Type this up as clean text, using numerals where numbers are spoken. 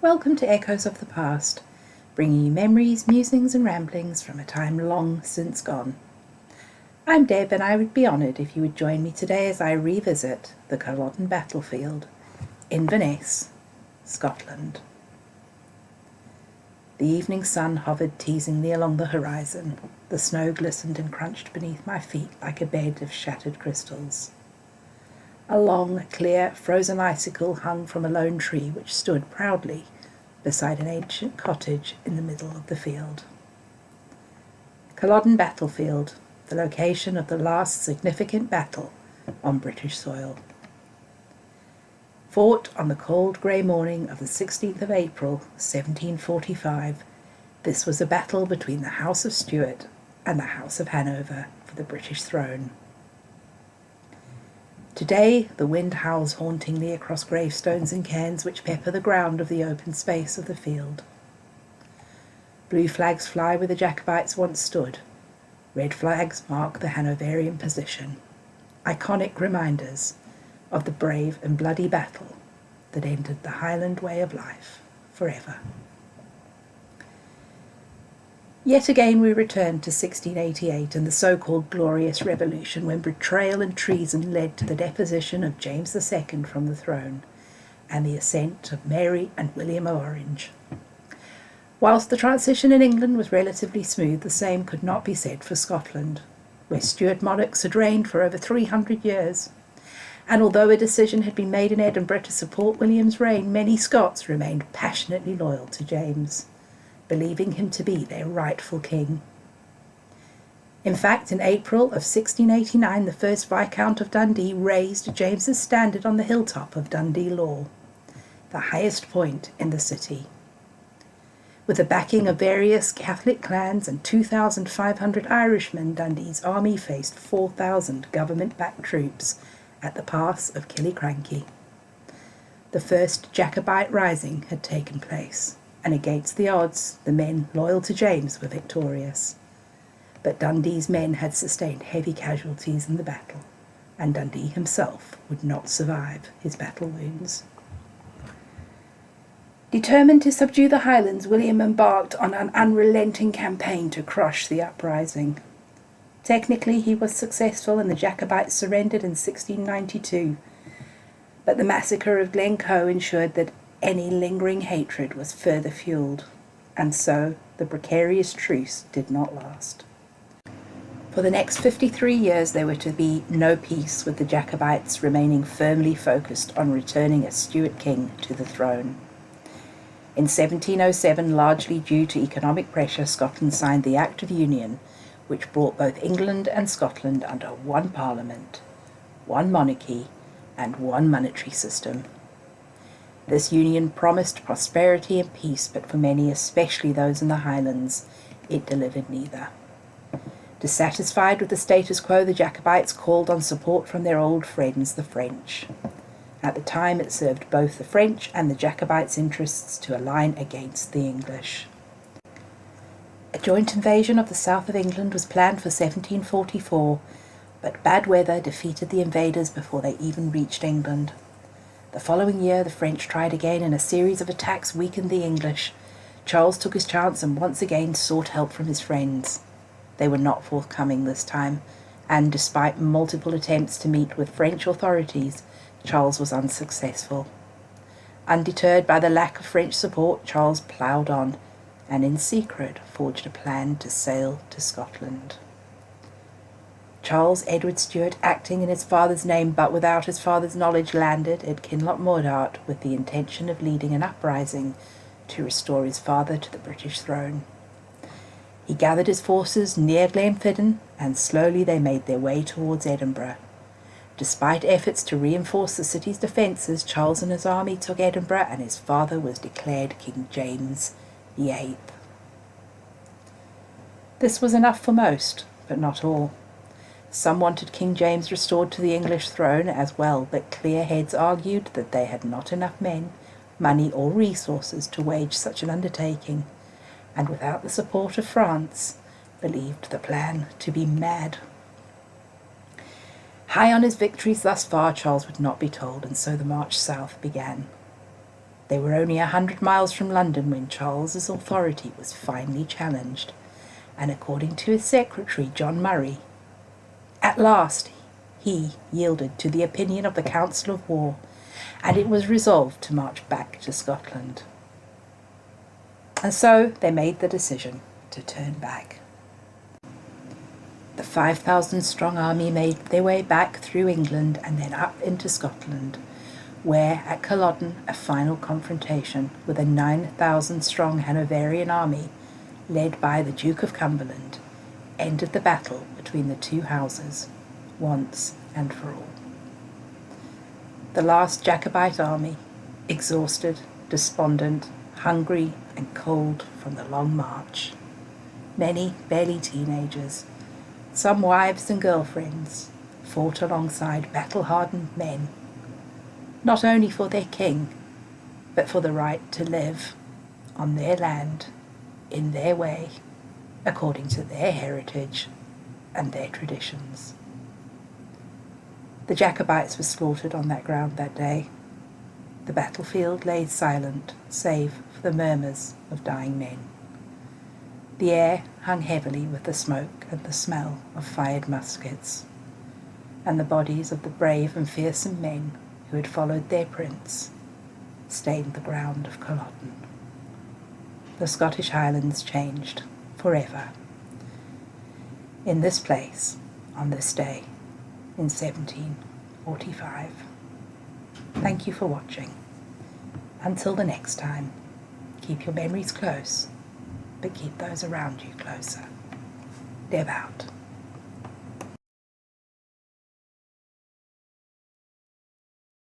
Welcome to Echoes of the Past, bringing you memories, musings and ramblings from a time long since gone. I'm Deb and I would be honoured if you would join me today as I revisit the Culloden Battlefield, Inverness, Scotland. The evening sun hovered teasingly along the horizon. The snow glistened and crunched beneath my feet like a bed of shattered crystals. A long, clear, frozen icicle hung from a lone tree which stood proudly beside an ancient cottage in the middle of the field. Culloden Battlefield, the location of the last significant battle on British soil. Fought on the cold grey morning of the 16th of April, 1745, this was a battle between the House of Stuart and the House of Hanover for the British throne. Today the wind howls hauntingly across gravestones and cairns which pepper the ground of the open space of the field. Blue flags fly where the Jacobites once stood. Red flags mark the Hanoverian position, iconic reminders of the brave and bloody battle that ended the Highland way of life forever. Yet again we return to 1688 and the so-called Glorious Revolution, when betrayal and treason led to the deposition of James II from the throne and the ascent of Mary and William of Orange. Whilst the transition in England was relatively smooth, the same could not be said for Scotland, where Stuart monarchs had reigned for over 300 years. And although a decision had been made in Edinburgh to support William's reign, many Scots remained passionately loyal to James, believing him to be their rightful king. In fact, in April of 1689, the first Viscount of Dundee raised James's standard on the hilltop of Dundee Law, the highest point in the city. With the backing of various Catholic clans and 2,500 Irishmen, Dundee's army faced 4,000 government-backed troops at the pass of Killiecrankie. The first Jacobite rising had taken place, and against the odds, the men loyal to James were victorious. But Dundee's men had sustained heavy casualties in the battle, and Dundee himself would not survive his battle wounds. Determined to subdue the Highlands, William embarked on an unrelenting campaign to crush the uprising. Technically, he was successful and the Jacobites surrendered in 1692, but the massacre of Glencoe ensured that any lingering hatred was further fuelled, and so the precarious truce did not last. For the next 53 years there were to be no peace, with the Jacobites remaining firmly focused on returning a Stuart king to the throne. In 1707, largely due to economic pressure, Scotland signed the Act of Union, which brought both England and Scotland under one parliament, one monarchy, and one monetary system. This union promised prosperity and peace, but for many, especially those in the Highlands, it delivered neither. Dissatisfied with the status quo, the Jacobites called on support from their old friends, the French. At the time, it served both the French and the Jacobites' interests to align against the English. A joint invasion of the south of England was planned for 1744, but bad weather defeated the invaders before they even reached England. The following year, the French tried again, and a series of attacks weakened the English. Charles took his chance and once again sought help from his friends. They were not forthcoming this time, and despite multiple attempts to meet with French authorities, Charles was unsuccessful. Undeterred by the lack of French support, Charles ploughed on, and in secret forged a plan to sail to Scotland. Charles Edward Stuart, acting in his father's name but without his father's knowledge, landed at Kinloch Mordart with the intention of leading an uprising to restore his father to the British throne. He gathered his forces near Glenfinnan, and slowly they made their way towards Edinburgh. Despite efforts to reinforce the city's defences, Charles and his army took Edinburgh, and his father was declared King James VIII. This was enough for most, but not all. Some wanted King James restored to the English throne as well, but clear heads argued that they had not enough men, money or resources to wage such an undertaking, and without the support of France, believed the plan to be mad. High on his victories thus far, Charles would not be told, and so the march south began. They were only 100 miles from London when Charles's authority was finally challenged, and according to his secretary, John Murray, at last he yielded to the opinion of the Council of War, and it was resolved to march back to Scotland. And so they made the decision to turn back. The 5,000-strong army made their way back through England and then up into Scotland, where at Culloden a final confrontation with a 9,000-strong Hanoverian army, led by the Duke of Cumberland, ended the battle between the two houses, once and for all. The last Jacobite army, exhausted, despondent, hungry and cold from the long march, many barely teenagers, some wives and girlfriends, fought alongside battle-hardened men, not only for their king, but for the right to live on their land, in their way, according to their heritage and their traditions. The Jacobites were slaughtered on that ground that day. The battlefield lay silent, save for the murmurs of dying men. The air hung heavily with the smoke and the smell of fired muskets, and the bodies of the brave and fearsome men who had followed their prince stained the ground of Culloden. The Scottish Highlands changed forever. In this place, on this day, in 1745. Thank you for watching. Until the next time, keep your memories close, but keep those around you closer. Live out.